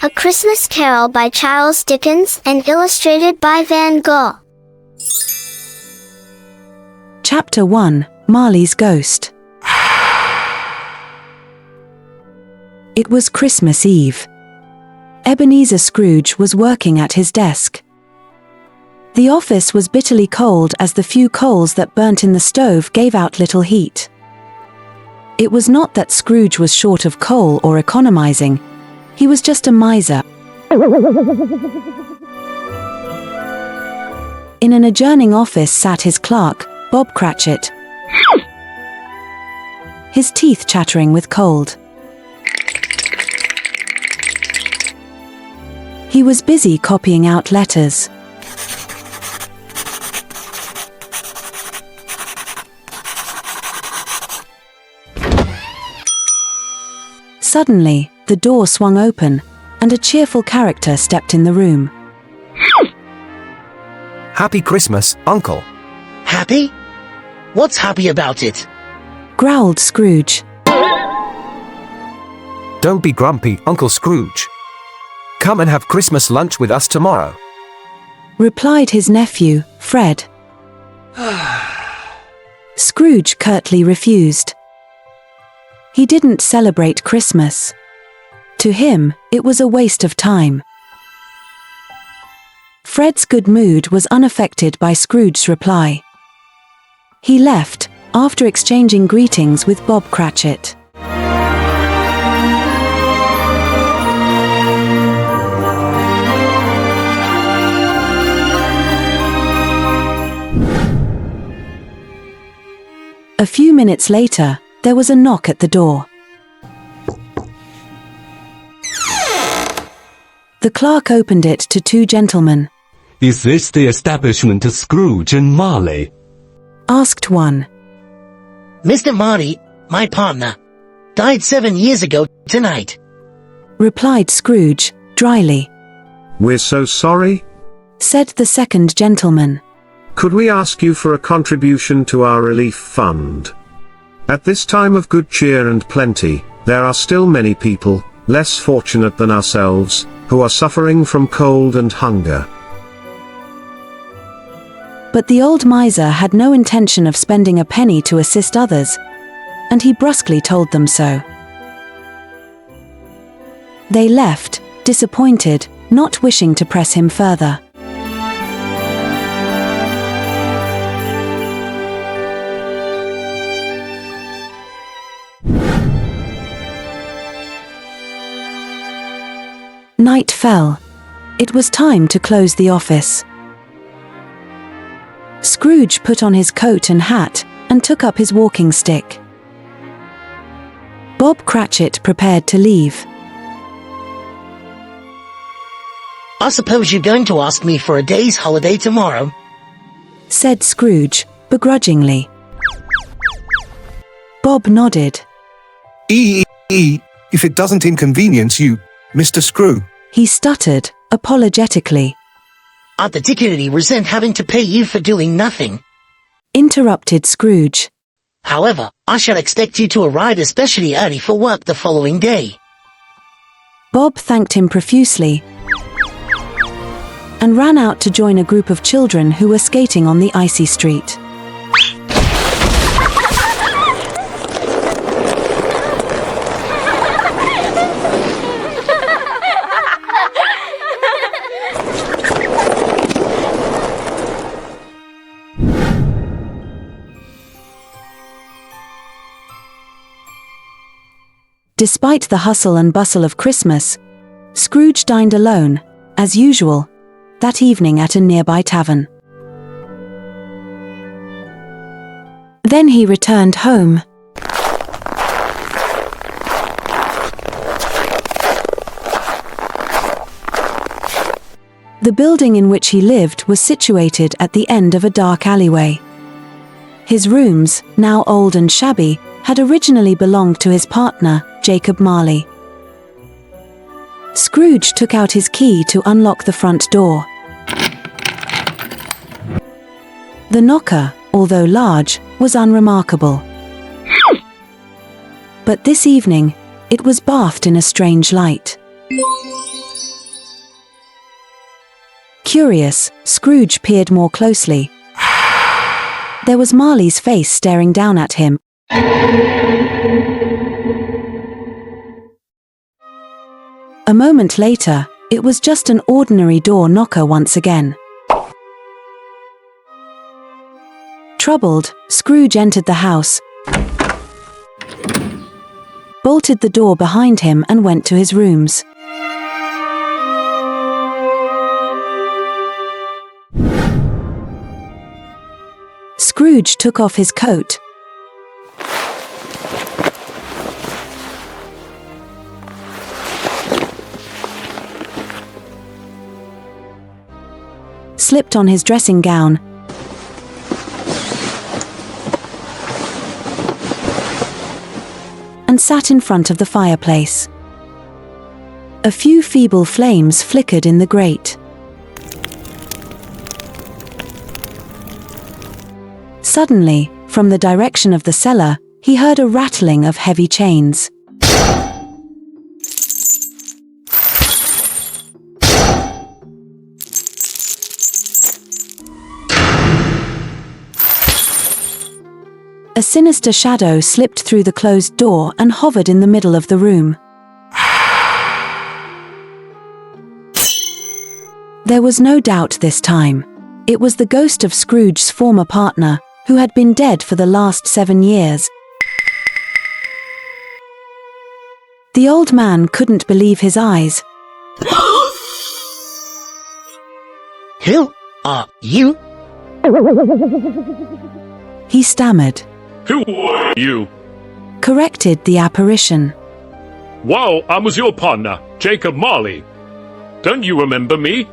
A Christmas Carol by Charles Dickens and illustrated by Van Gogh. Chapter 1, Marley's Ghost. It was Christmas Eve. Ebenezer Scrooge was working at his desk. The office was bitterly cold as the few coals that burnt in the stove gave out little heat. It was not that Scrooge was short of coal or economizing. He was just a miser. In an adjourning office sat his clerk, Bob Cratchit, his teeth chattering with cold. He was busy copying out letters. Suddenly, the door swung open, and a cheerful character stepped in the room. Happy Christmas, Uncle. Happy? What's happy about it? Growled Scrooge. Don't be grumpy, Uncle Scrooge. Come and have Christmas lunch with us tomorrow. Replied his nephew, Fred. Scrooge curtly refused. He didn't celebrate Christmas. To him, it was a waste of time. Fred's good mood was unaffected by Scrooge's reply. He left, after exchanging greetings with Bob Cratchit. A few minutes later, there was a knock at the door. The clerk opened it to two gentlemen. Is this the establishment of Scrooge and Marley? Asked one. Mr. Marley, my partner, died 7 years ago tonight. Replied Scrooge, dryly. We're so sorry. Said the second gentleman. Could we ask you for a contribution to our relief fund? At this time of good cheer and plenty, there are still many people, less fortunate than ourselves, who are suffering from cold and hunger. But the old miser had no intention of spending a penny to assist others, and he brusquely told them so. They left, disappointed, not wishing to press him further. Night fell. It was time to close the office. Scrooge put on his coat and hat, and took up his walking stick. Bob Cratchit prepared to leave. I suppose you're going to ask me for a day's holiday tomorrow? Said Scrooge, begrudgingly. Bob nodded. If it doesn't inconvenience you, Mr. Screw. He stuttered, apologetically. I particularly resent having to pay you for doing nothing. Interrupted Scrooge. However, I shall expect you to arrive especially early for work the following day. Bob thanked him profusely and ran out to join a group of children who were skating on the icy street. Despite the hustle and bustle of Christmas, Scrooge dined alone, as usual, that evening at a nearby tavern. Then he returned home. The building in which he lived was situated at the end of a dark alleyway. His rooms, now old and shabby, had originally belonged to his partner, Jacob Marley. Scrooge took out his key to unlock the front door. The knocker, although large, was unremarkable. But this evening, it was bathed in a strange light. Curious, Scrooge peered more closely. There was Marley's face staring down at him. A moment later, it was just an ordinary door knocker once again. Troubled, Scrooge entered the house, bolted the door behind him and went to his rooms. Scrooge took off his coat, slipped on his dressing gown, and sat in front of the fireplace. A few feeble flames flickered in the grate. Suddenly, from the direction of the cellar, he heard a rattling of heavy chains. A sinister shadow slipped through the closed door and hovered in the middle of the room. There was no doubt this time. It was the ghost of Scrooge's former partner, who had been dead for the last 7 years. The old man couldn't believe his eyes. Who are you? He stammered. Who are you? Corrected the apparition. Well, I was your partner, Jacob Marley. Don't you remember me?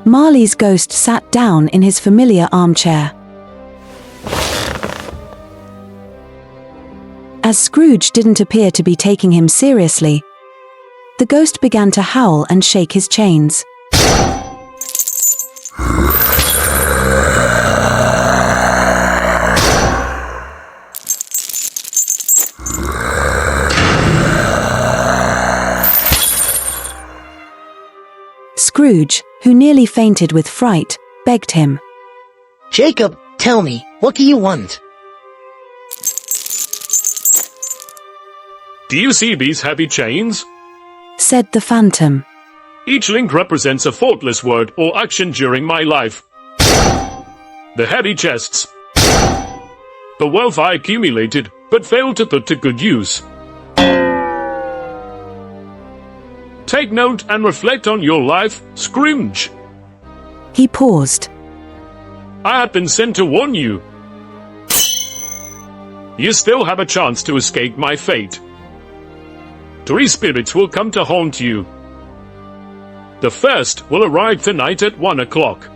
Marley's ghost sat down in his familiar armchair. As Scrooge didn't appear to be taking him seriously, the ghost began to howl and shake his chains. Scrooge, who nearly fainted with fright, begged him. Jacob, tell me, what do you want? Do you see these heavy chains? Said the phantom. Each link represents a faultless word or action during my life. The heavy chests. The wealth I accumulated, but failed to put to good use. Take note and reflect on your life, Scrooge. He paused. I have been sent to warn you. You still have a chance to escape my fate. 3 spirits will come to haunt you. The first will arrive tonight at 1 o'clock.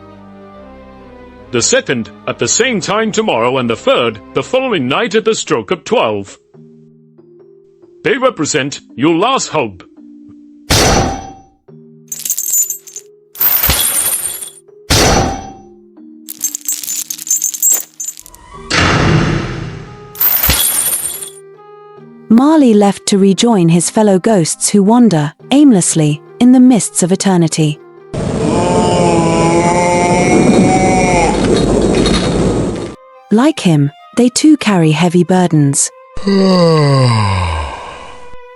The second at the same time tomorrow, and the third the following night at the stroke of 12. They represent your last hope. Marley left to rejoin his fellow ghosts who wander, aimlessly, in the mists of eternity. Like him, they too carry heavy burdens.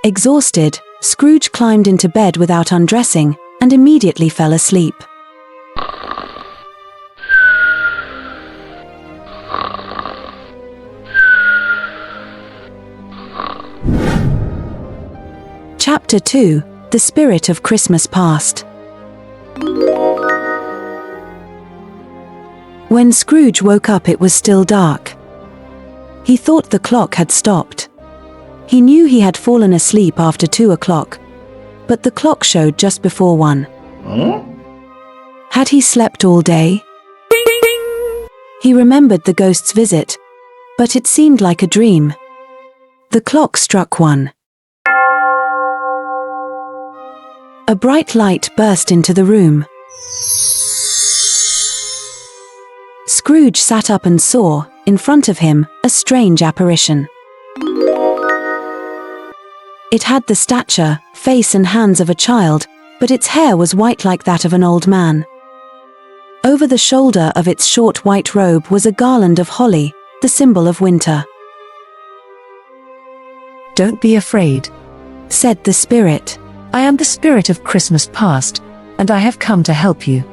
Exhausted, Scrooge climbed into bed without undressing, and immediately fell asleep. Chapter 2: The Spirit of Christmas Past. When Scrooge woke up, it was still dark. He thought the clock had stopped. He knew he had fallen asleep after 2 o'clock, but the clock showed just before 1. Had he slept all day? He remembered the ghost's visit, but it seemed like a dream. The clock struck 1. A bright light burst into the room. Scrooge sat up and saw, in front of him, a strange apparition. It had the stature, face and hands of a child, but its hair was white like that of an old man. Over the shoulder of its short white robe was a garland of holly, the symbol of winter. "Don't be afraid," said the spirit. "I am the spirit of Christmas past, and I have come to help you."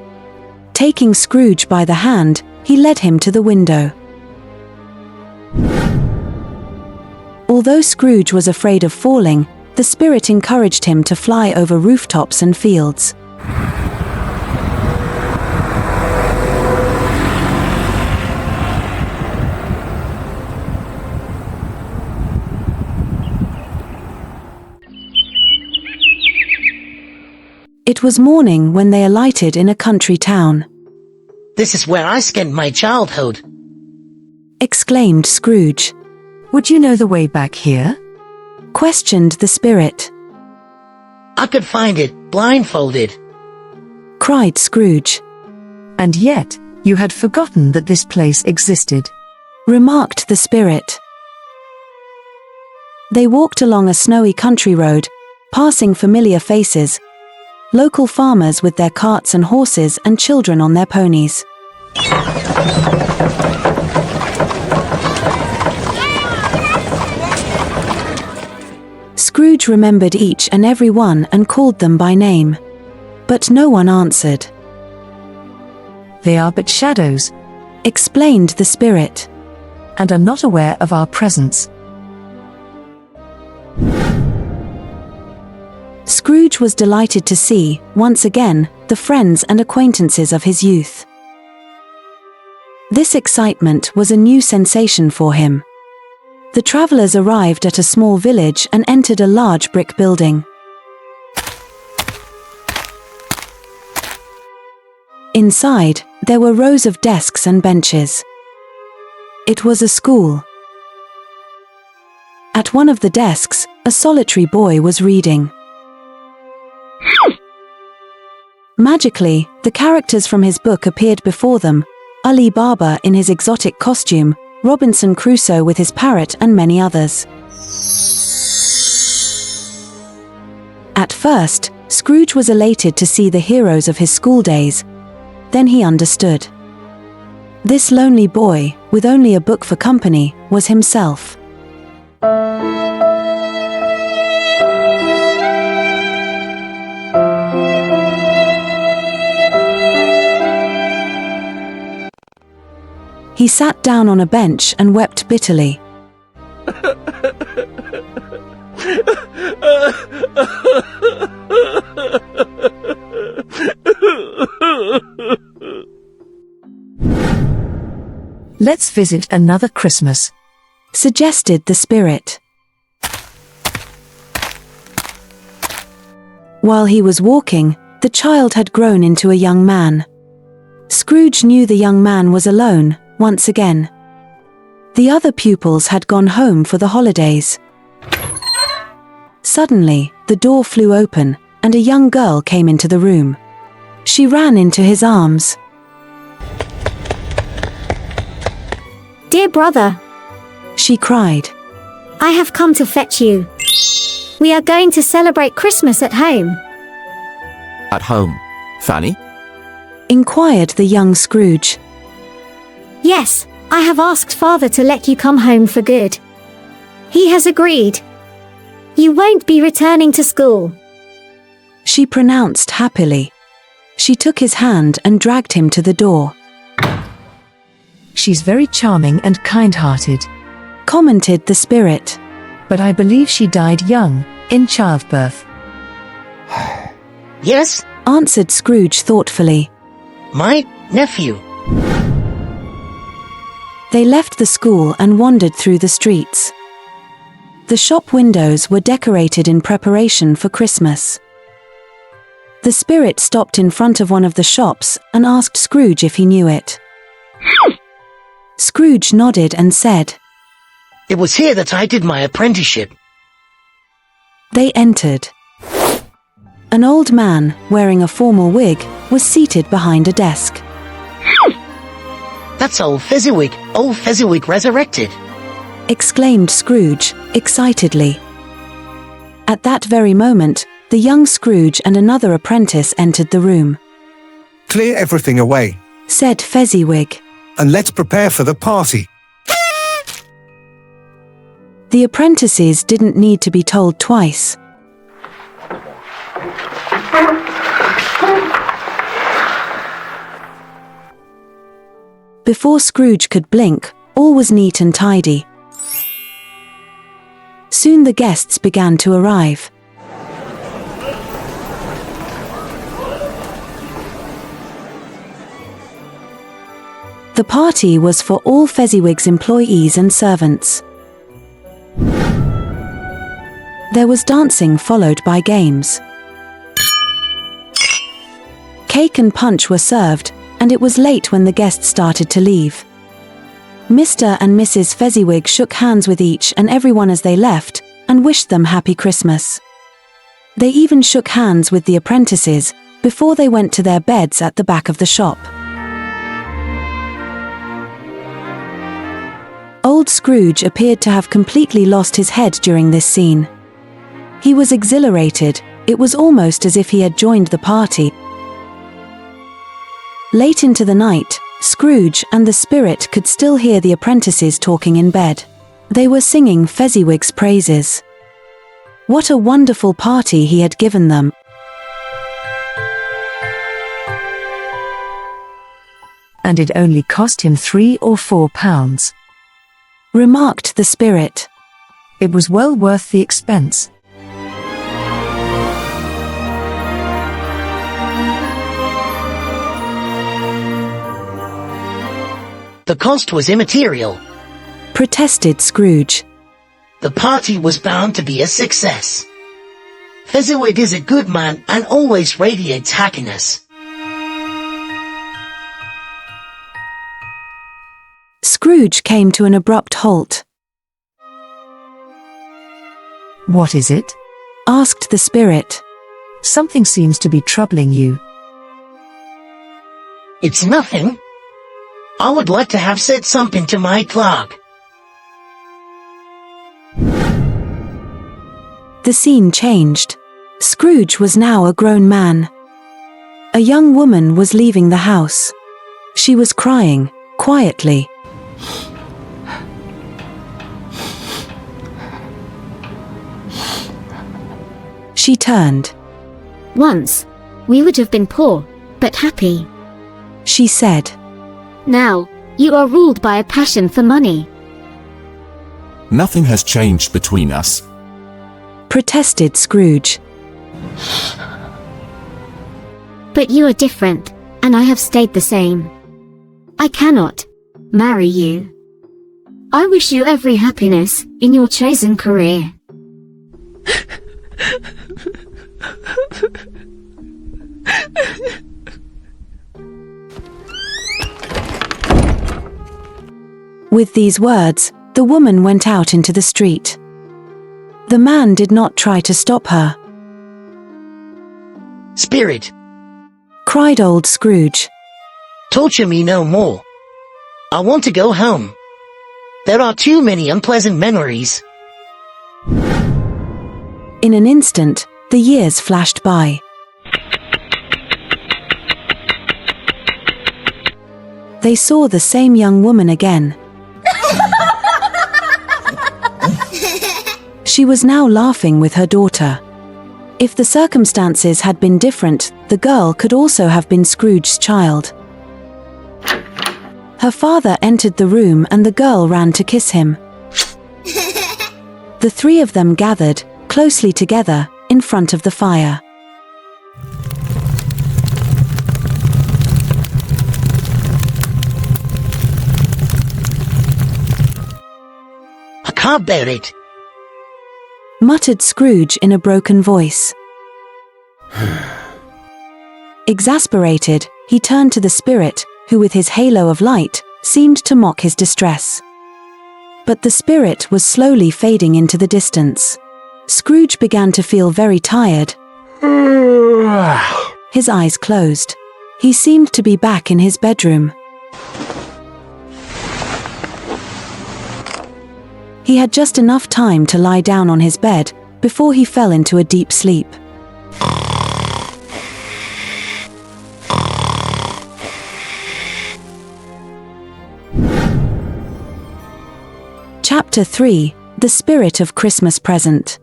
Taking Scrooge by the hand, he led him to the window. Although Scrooge was afraid of falling, the spirit encouraged him to fly over rooftops and fields. It was morning when they alighted in a country town. This is where I spent my childhood, exclaimed Scrooge. "Would you know the way back here?" questioned the spirit. I could find it, blindfolded, cried Scrooge. "And yet, you had forgotten that this place existed," remarked the spirit. They walked along a snowy country road, passing familiar faces, local farmers with their carts and horses and children on their ponies. Scrooge remembered each and every one and called them by name. But no one answered. "They are but shadows," explained the spirit, "and are not aware of our presence." Scrooge was delighted to see, once again, the friends and acquaintances of his youth. This excitement was a new sensation for him. The travelers arrived at a small village and entered a large brick building. Inside, there were rows of desks and benches. It was a school. At one of the desks, a solitary boy was reading. Magically, the characters from his book appeared before them: Ali Baba in his exotic costume, Robinson Crusoe with his parrot and many others. At first, Scrooge was elated to see the heroes of his school days. Then he understood. This lonely boy, with only a book for company, was himself. He sat down on a bench and wept bitterly. "Let's visit another Christmas," suggested the spirit. While he was walking, the child had grown into a young man. Scrooge knew the young man was alone, once again. The other pupils had gone home for the holidays. Suddenly, the door flew open, and a young girl came into the room. She ran into his arms. "Dear brother," she cried, "I have come to fetch you. We are going to celebrate Christmas at home." At home, Fanny? inquired the young Scrooge. "Yes, I have asked Father to let you come home for good. He has agreed. You won't be returning to school," she pronounced happily. She took his hand and dragged him to the door. "She's very charming and kind-hearted," commented the spirit. "but I believe she died young, in childbirth." Yes, answered Scrooge thoughtfully. my nephew. They left the school and wandered through the streets. The shop windows were decorated in preparation for Christmas. The spirit stopped in front of one of the shops and asked Scrooge if he knew it. Scrooge nodded and said, It was here that I did my apprenticeship. They entered. An old man, wearing a formal wig, was seated behind a desk. That's old Fezziwig resurrected, exclaimed Scrooge, excitedly. At that very moment, the young Scrooge and another apprentice entered the room. Clear everything away, Said Fezziwig. and let's prepare for the party. The apprentices didn't need to be told twice. Before Scrooge could blink, all was neat and tidy. Soon the guests began to arrive. The party was for all Fezziwig's employees and servants. There was dancing followed by games. Cake and punch were served, and it was late when the guests started to leave. Mr. and Mrs. Fezziwig shook hands with each and everyone as they left, and wished them Happy Christmas. They even shook hands with the apprentices, before they went to their beds at the back of the shop. Old Scrooge appeared to have completely lost his head during this scene. He was exhilarated, it was almost as if he had joined the party. Late into the night, Scrooge and the spirit could still hear the apprentices talking in bed. They were singing Fezziwig's praises. What a wonderful party he had given them. And it only cost him £3 or £4. Remarked the spirit. It was well worth the expense. The cost was immaterial. Protested Scrooge. The party was bound to be a success. Fezziwig is a good man and always radiates happiness. Scrooge came to an abrupt halt. What is it? Asked the spirit. Something seems to be troubling you. It's nothing. I would like to have said something to my clerk. The scene changed. Scrooge was now a grown man. A young woman was leaving the house. She was crying, quietly. She turned. Once, we would have been poor, but happy. She said. Now, you are ruled by a passion for money. Nothing has changed between us. Protested Scrooge. But you are different, and I have stayed the same. I cannot marry you. I wish you every happiness in your chosen career. With these words, the woman went out into the street. The man did not try to stop her. Spirit, Cried old Scrooge. torture me no more. I want to go home. There are too many unpleasant memories. In an instant, the years flashed by. They saw the same young woman again. She was now laughing with her daughter. If the circumstances had been different, the girl could also have been Scrooge's child. Her father entered the room and the girl ran to kiss him. The three of them gathered, closely together, in front of the fire. I can't bear it. Muttered Scrooge in a broken voice. Exasperated, he turned to the spirit, who with his halo of light, seemed to mock his distress. But the spirit was slowly fading into the distance. Scrooge began to feel very tired. His eyes closed. He seemed to be back in his bedroom. He had just enough time to lie down on his bed, before he fell into a deep sleep. Chapter 3: The Spirit of Christmas Present.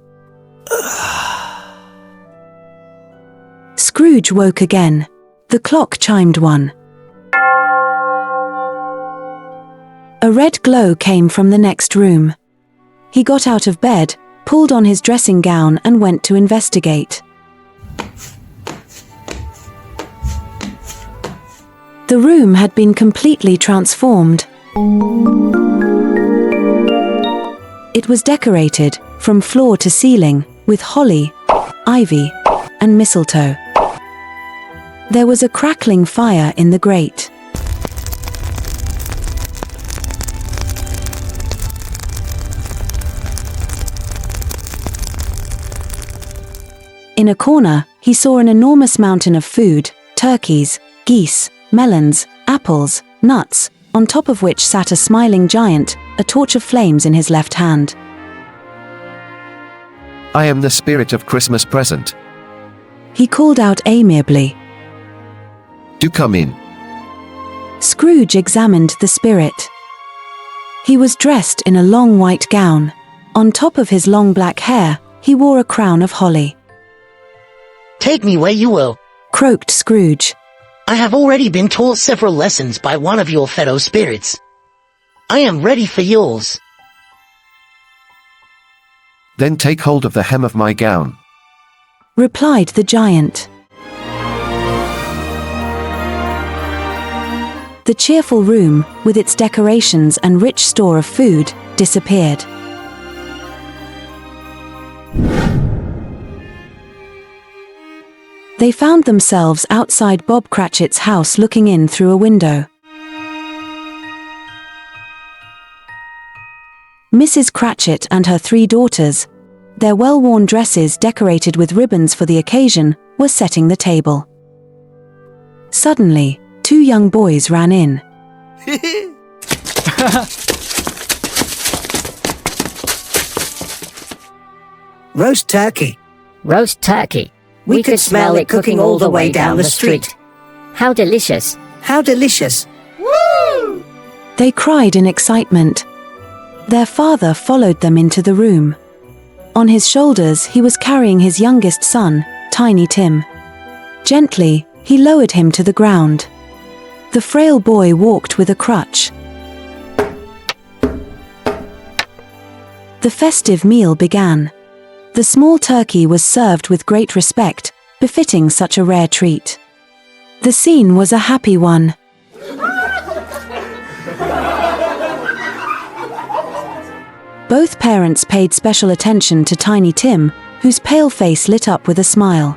Scrooge woke again. The clock chimed 1. A red glow came from the next room. He got out of bed, pulled on his dressing gown and went to investigate. The room had been completely transformed. It was decorated, from floor to ceiling, with holly, ivy, and mistletoe. There was a crackling fire in the grate. In a corner, he saw an enormous mountain of food: turkeys, geese, melons, apples, nuts, on top of which sat a smiling giant, a torch of flames in his left hand. I am the spirit of Christmas present. He called out amiably. Do come in. Scrooge examined the spirit. He was dressed in a long white gown. On top of his long black hair, he wore a crown of holly. Take me where you will, croaked Scrooge. I have already been taught several lessons by one of your fellow spirits. I am ready for yours. Then take hold of the hem of my gown, replied the giant. The cheerful room, with its decorations and rich store of food, disappeared. They found themselves outside Bob Cratchit's house, looking in through a window. Mrs. Cratchit and her 3 daughters, their well-worn dresses decorated with ribbons for the occasion, were setting the table. Suddenly, 2 young boys ran in. Roast turkey. Roast turkey. We could smell it cooking all the way down the street. How delicious. How delicious. Woo! They cried in excitement. Their father followed them into the room. On his shoulders he was carrying his youngest son, Tiny Tim. Gently, he lowered him to the ground. The frail boy walked with a crutch. The festive meal began. The small turkey was served with great respect, befitting such a rare treat. The scene was a happy one. Both parents paid special attention to Tiny Tim, whose pale face lit up with a smile.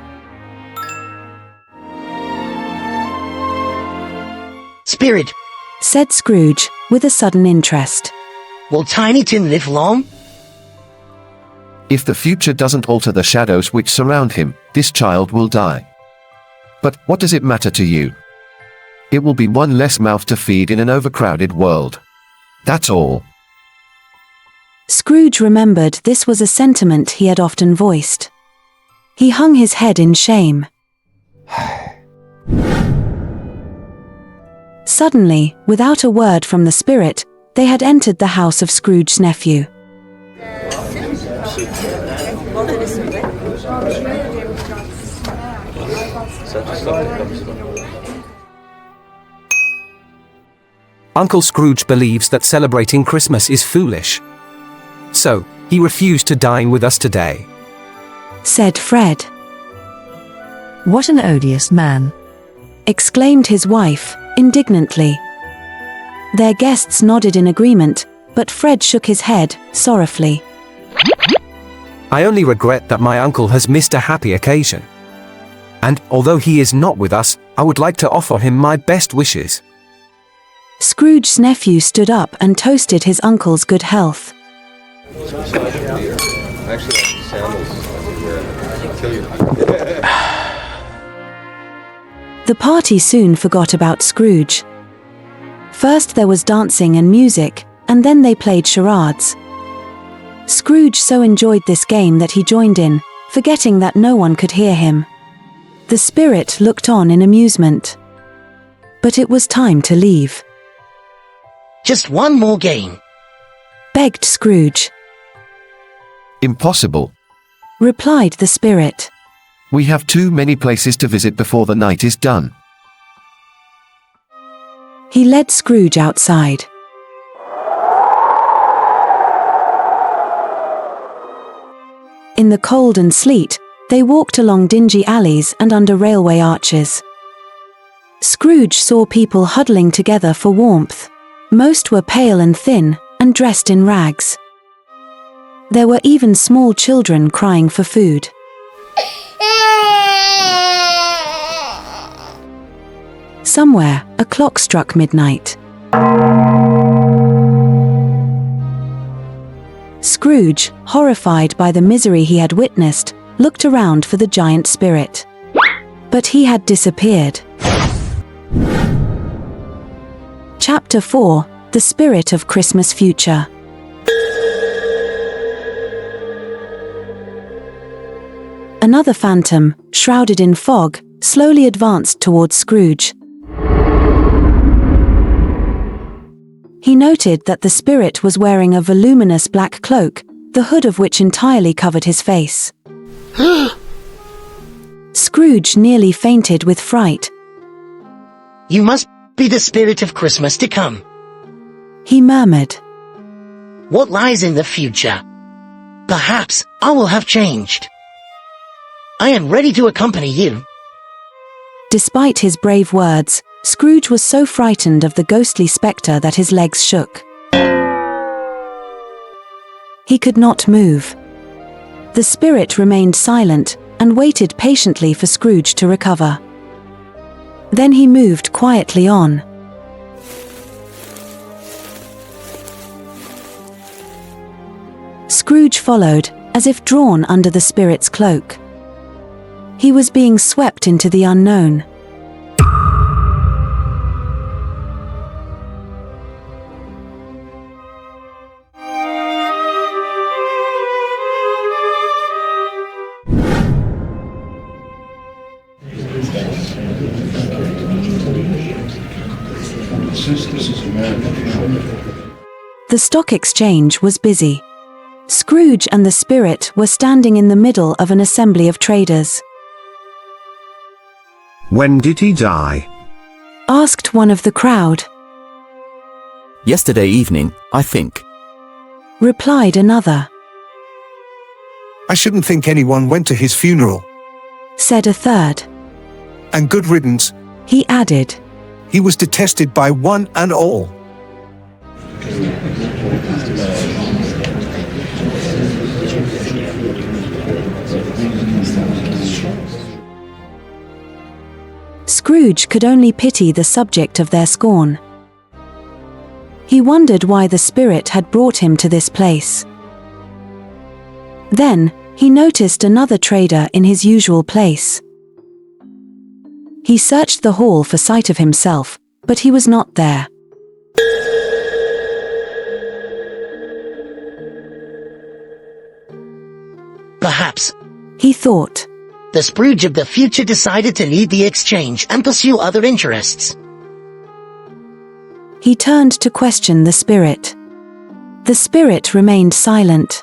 Spirit, said Scrooge, with a sudden interest. Will Tiny Tim live long? If the future doesn't alter the shadows which surround him, this child will die. But what does it matter to you? It will be one less mouth to feed in an overcrowded world. That's all. Scrooge remembered this was a sentiment he had often voiced. He hung his head in shame. Suddenly, without a word from the spirit, they had entered the house of Scrooge's nephew. Uncle Scrooge believes that celebrating Christmas is foolish. So, he refused to dine with us today, said Fred. What an odious man, exclaimed his wife, indignantly. Their guests nodded in agreement, but Fred shook his head, sorrowfully. I only regret that my uncle has missed a happy occasion. And, although he is not with us, I would like to offer him my best wishes. Scrooge's nephew stood up and toasted his uncle's good health. The party soon forgot about Scrooge. First there was dancing and music, and then they played charades. Scrooge so enjoyed this game that he joined in, forgetting that no one could hear him. The spirit looked on in amusement. But it was time to leave. Just one more game, Begged Scrooge. Impossible. Replied the spirit. We have too many places to visit before the night is done. He led Scrooge outside. In the cold and sleet, they walked along dingy alleys and under railway arches. Scrooge saw people huddling together for warmth. Most were pale and thin, and dressed in rags. There were even small children crying for food. Somewhere, a clock struck midnight. Scrooge, horrified by the misery he had witnessed, looked around for the giant spirit. But he had disappeared. Chapter 4: The Spirit of Christmas Future. Another phantom, shrouded in fog, slowly advanced towards Scrooge. He noted that the spirit was wearing a voluminous black cloak, the hood of which entirely covered his face. Scrooge nearly fainted with fright. You must be the spirit of Christmas to come, he murmured. What lies in the future? Perhaps I will have changed. I am ready to accompany you. Despite his brave words, Scrooge was so frightened of the ghostly spectre that his legs shook. He could not move. The spirit remained silent and waited patiently for Scrooge to recover. Then he moved quietly on. Scrooge followed, as if drawn under the spirit's cloak. He was being swept into the unknown. The stock exchange was busy. Scrooge and the spirit were standing in the middle of an assembly of traders. When did he die? Asked one of the crowd. Yesterday evening, I think. Replied another. I shouldn't think anyone went to his funeral. Said a third. And good riddance, he added. He was detested by one and all. Scrooge could only pity the subject of their scorn. He wondered why the spirit had brought him to this place. Then, he noticed another trader in his usual place. He searched the hall for sight of himself, but he was not there. Perhaps, he thought, the Scrooge of the future decided to leave the exchange and pursue other interests. He turned to question the spirit. The spirit remained silent.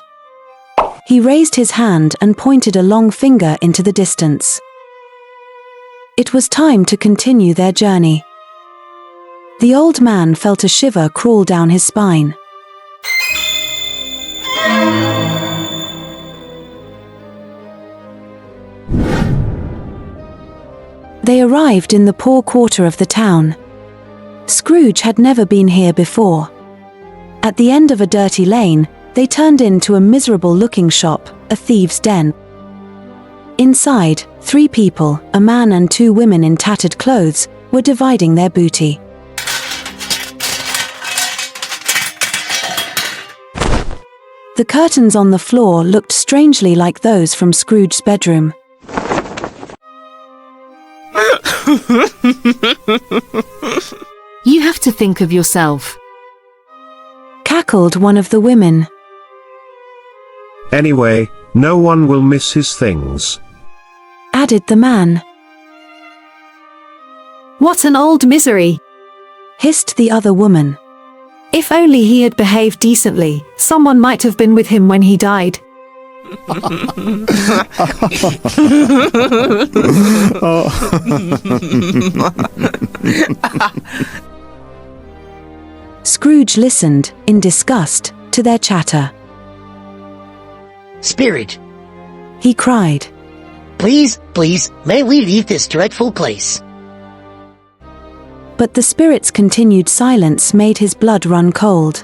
He raised his hand and pointed a long finger into the distance. It was time to continue their journey. The old man felt a shiver crawl down his spine. They arrived in the poor quarter of the town. Scrooge had never been here before. At the end of a dirty lane, they turned into a miserable-looking shop, a thieves' den. Inside, 3 people, a man and 2 women in tattered clothes, were dividing their booty. The curtains on the floor looked strangely like those from Scrooge's bedroom. You have to think of yourself, cackled one of the women. Anyway, no one will miss his things. Added the man. What an old misery! Hissed the other woman. If only he had behaved decently, someone might have been with him when he died. Scrooge listened, in disgust, to their chatter. Spirit, he cried. Please, please, may we leave this dreadful place? But the spirit's continued silence made his blood run cold.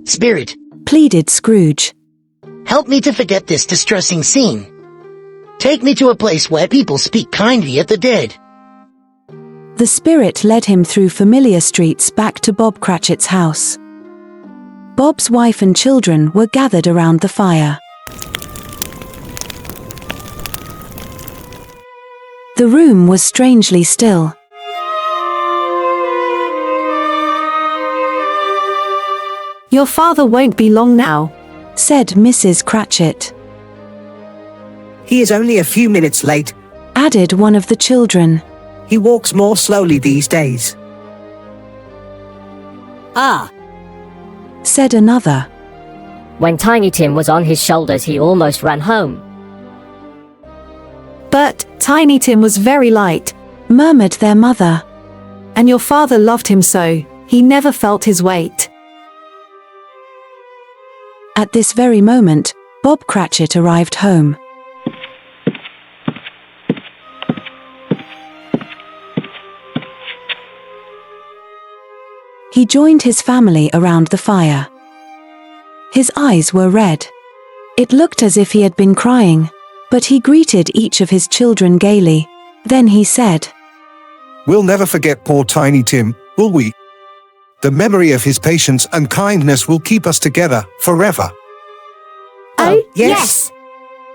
Spirit, pleaded Scrooge. Help me to forget this distressing scene. Take me to a place where people speak kindly of the dead. The spirit led him through familiar streets back to Bob Cratchit's house. Bob's wife and children were gathered around the fire. The room was strangely still. Your father won't be long now, said Mrs. Cratchit. He is only a few minutes late, added one of the children. He walks more slowly these days. Ah, said another. When Tiny Tim was on his shoulders, he almost ran home. But Tiny Tim was very light, murmured their mother. And your father loved him so, he never felt his weight. At this very moment, Bob Cratchit arrived home. He joined his family around the fire. His eyes were red. It looked as if he had been crying, but he greeted each of his children gaily. Then he said, We'll never forget poor Tiny Tim, will we? The memory of his patience and kindness will keep us together forever. Oh, yes!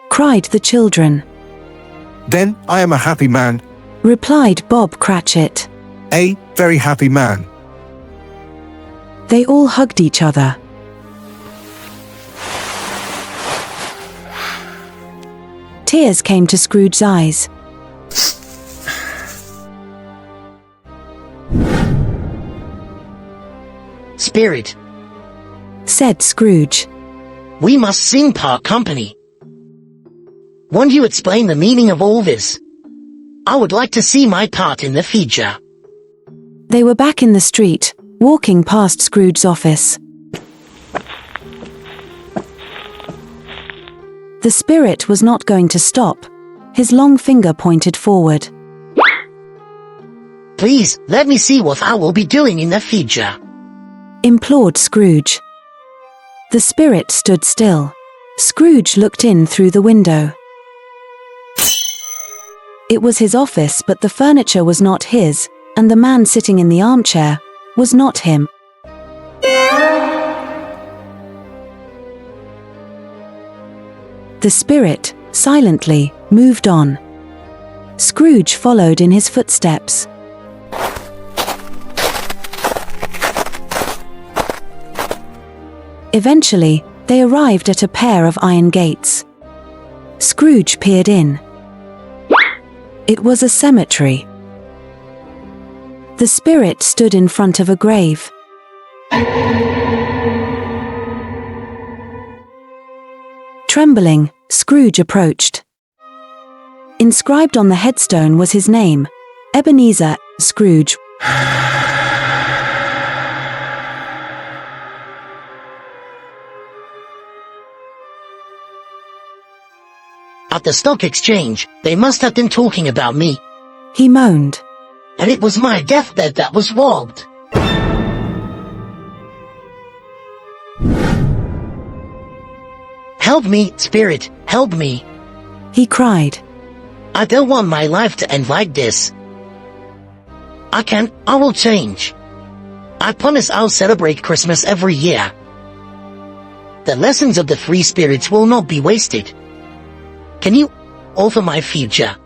cried the children. Then I am a happy man, replied Bob Cratchit. A very happy man. They all hugged each other. Tears came to Scrooge's eyes. Spirit, said Scrooge. We must sing part company. Won't you explain the meaning of all this? I would like to see my part in the feature. They were back in the street, walking past Scrooge's office. The spirit was not going to stop. His long finger pointed forward. Please, let me see what I will be doing in the future, implored Scrooge. The spirit stood still. Scrooge looked in through the window. It was his office, but the furniture was not his, and the man sitting in the armchair was not him. The spirit, silently, moved on. Scrooge followed in his footsteps. Eventually, they arrived at a pair of iron gates. Scrooge peered in. It was a cemetery. The spirit stood in front of a grave. Trembling, Scrooge approached. Inscribed on the headstone was his name, Ebenezer Scrooge. At the stock exchange, they must have been talking about me. He moaned. And it was my deathbed that was robbed. Help me, Spirit, help me, he cried. I don't want my life to end like this. I will change. I promise I'll celebrate Christmas every year. The lessons of the three spirits will not be wasted. Can you alter my future?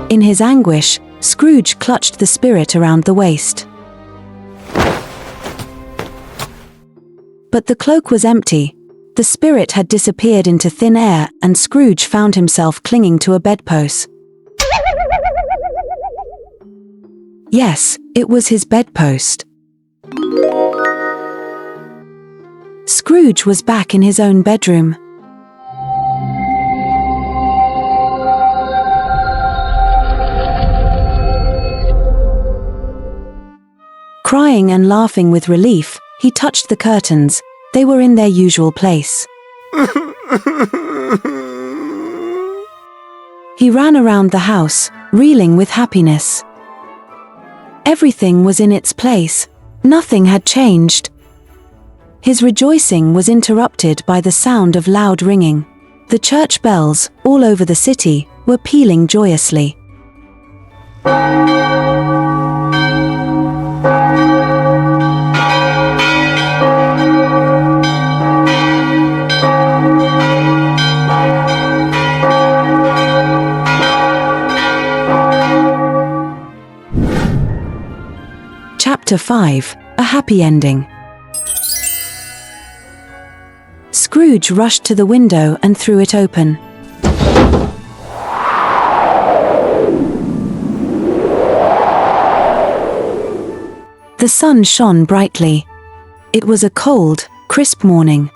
In his anguish, Scrooge clutched the spirit around the waist. But the cloak was empty. The spirit had disappeared into thin air, and Scrooge found himself clinging to a bedpost. Yes, it was his bedpost. Scrooge was back in his own bedroom. Crying and laughing with relief, he touched the curtains. They were in their usual place. He ran around the house, reeling with happiness. Everything was in its place. Nothing had changed. His rejoicing was interrupted by the sound of loud ringing. The church bells, all over the city, were pealing joyously. Chapter 5, A Happy Ending. Scrooge rushed to the window and threw it open. The sun shone brightly. It was a cold, crisp morning.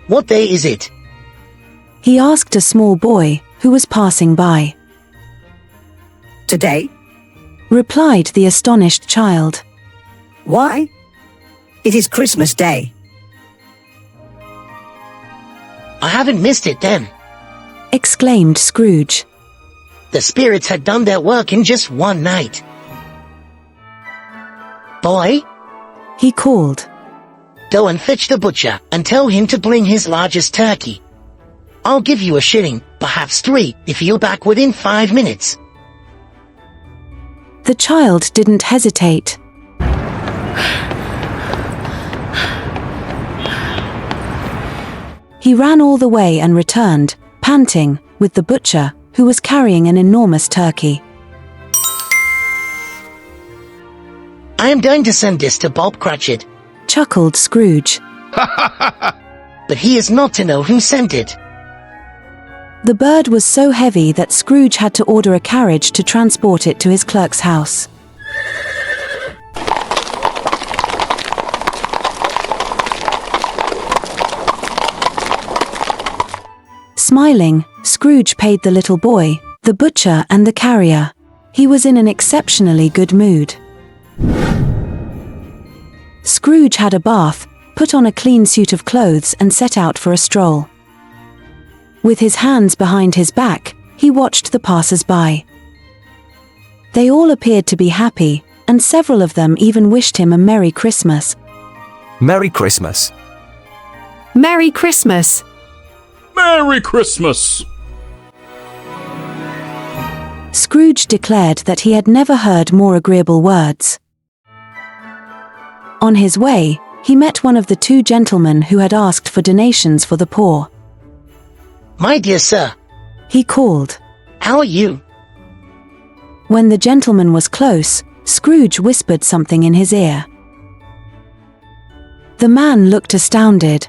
What day is it? He asked a small boy who was passing by. Today? Replied the astonished child. Why? It is Christmas Day. I haven't missed it then. Exclaimed Scrooge. The spirits had done their work in just one night. Boy? He called. Go and fetch the butcher and tell him to bring his largest turkey. I'll give you a shilling, perhaps 3, if you're back within 5 minutes. The child didn't hesitate. He ran all the way and returned, panting, with the butcher, who was carrying an enormous turkey. I am going to send this to Bob Cratchit, chuckled Scrooge. But he is not to know who sent it. The bird was so heavy that Scrooge had to order a carriage to transport it to his clerk's house. Smiling, Scrooge paid the little boy, the butcher and the carrier. He was in an exceptionally good mood. Scrooge had a bath, put on a clean suit of clothes and set out for a stroll. With his hands behind his back, he watched the passers-by. They all appeared to be happy, and several of them even wished him a Merry Christmas. Merry Christmas. Merry Christmas. Merry Christmas! Scrooge declared that he had never heard more agreeable words. On his way, he met one of the 2 gentlemen who had asked for donations for the poor. My dear sir, he called. How are you? When the gentleman was close, Scrooge whispered something in his ear. The man looked astounded.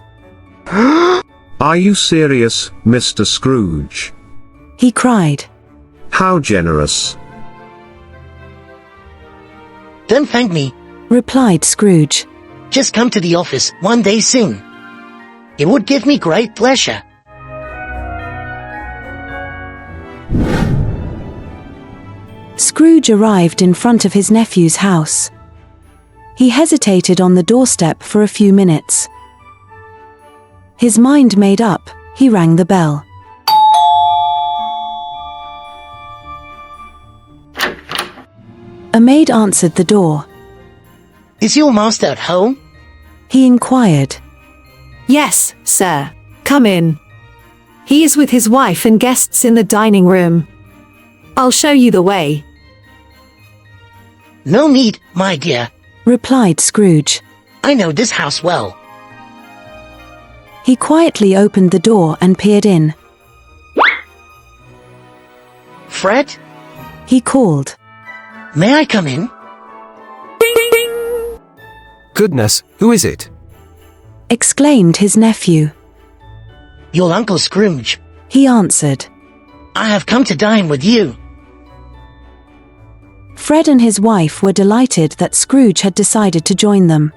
Are you serious, Mr. Scrooge? He cried. How generous. Don't thank me, replied Scrooge. Just come to the office one day soon. It would give me great pleasure. Scrooge arrived in front of his nephew's house. He hesitated on the doorstep for a few minutes. His mind made up, he rang the bell. A maid answered the door. Is your master at home? He inquired. Yes, sir. Come in. He is with his wife and guests in the dining room. I'll show you the way. No need, my dear. replied Scrooge. I know this house well. He quietly opened the door and peered in. Fred? He called. May I come in? Goodness, who is it? exclaimed his nephew. Your Uncle Scrooge. He answered. I have come to dine with you. Fred and his wife were delighted that Scrooge had decided to join them.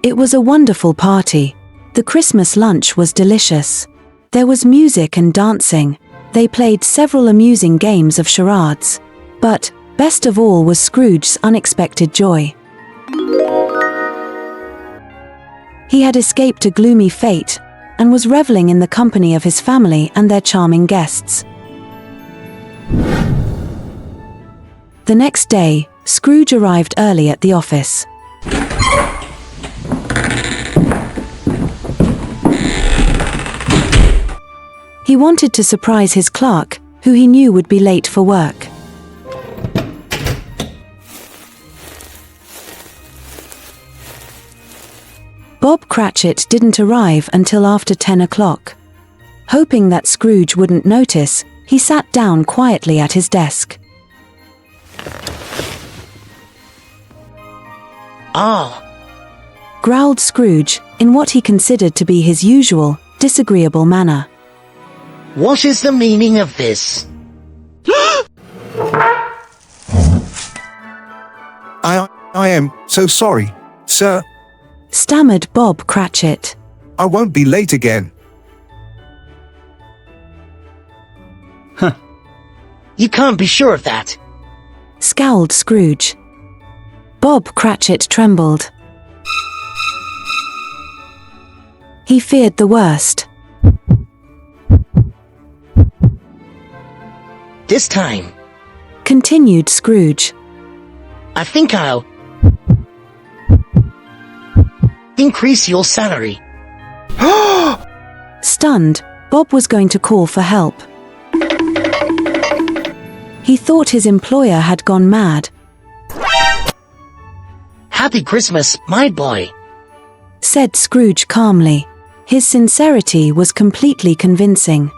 It was a wonderful party. The Christmas lunch was delicious. There was music and dancing. They played several amusing games of charades. But, best of all was Scrooge's unexpected joy. He had escaped a gloomy fate, and was reveling in the company of his family and their charming guests. The next day, Scrooge arrived early at the office. He wanted to surprise his clerk, who he knew would be late for work. Bob Cratchit didn't arrive until after 10 o'clock. Hoping that Scrooge wouldn't notice, he sat down quietly at his desk. Ah, growled Scrooge, in what he considered to be his usual, disagreeable manner. What is the meaning of this? I am so sorry, sir. Stammered Bob Cratchit. I won't be late again. You can't be sure of that. Scowled Scrooge. Bob Cratchit trembled. He feared the worst. This time, continued Scrooge, I think I'll increase your salary. Stunned, Bob was going to call for help. He thought his employer had gone mad. Happy Christmas, my boy, said Scrooge calmly. His sincerity was completely convincing.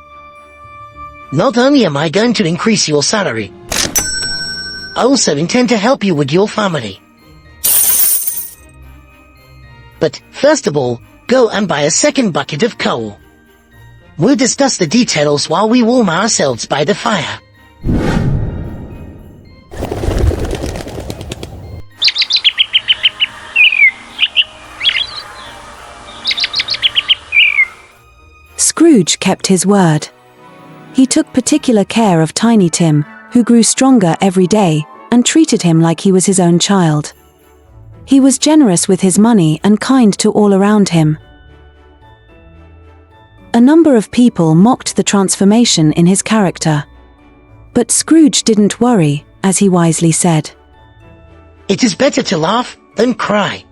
Not only am I going to increase your salary, I also intend to help you with your family. But, first of all, go and buy a second bucket of coal. We'll discuss the details while we warm ourselves by the fire. Scrooge kept his word. He took particular care of Tiny Tim, who grew stronger every day, and treated him like he was his own child. He was generous with his money and kind to all around him. A number of people mocked the transformation in his character. But Scrooge didn't worry, as he wisely said. It is better to laugh than cry.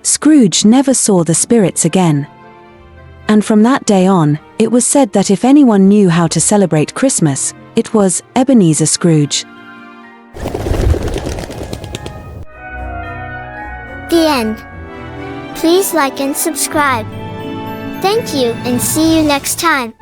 Scrooge never saw the spirits again. And from that day on, it was said that if anyone knew how to celebrate Christmas, it was Ebenezer Scrooge. The end. Please like and subscribe. Thank you and see you next time.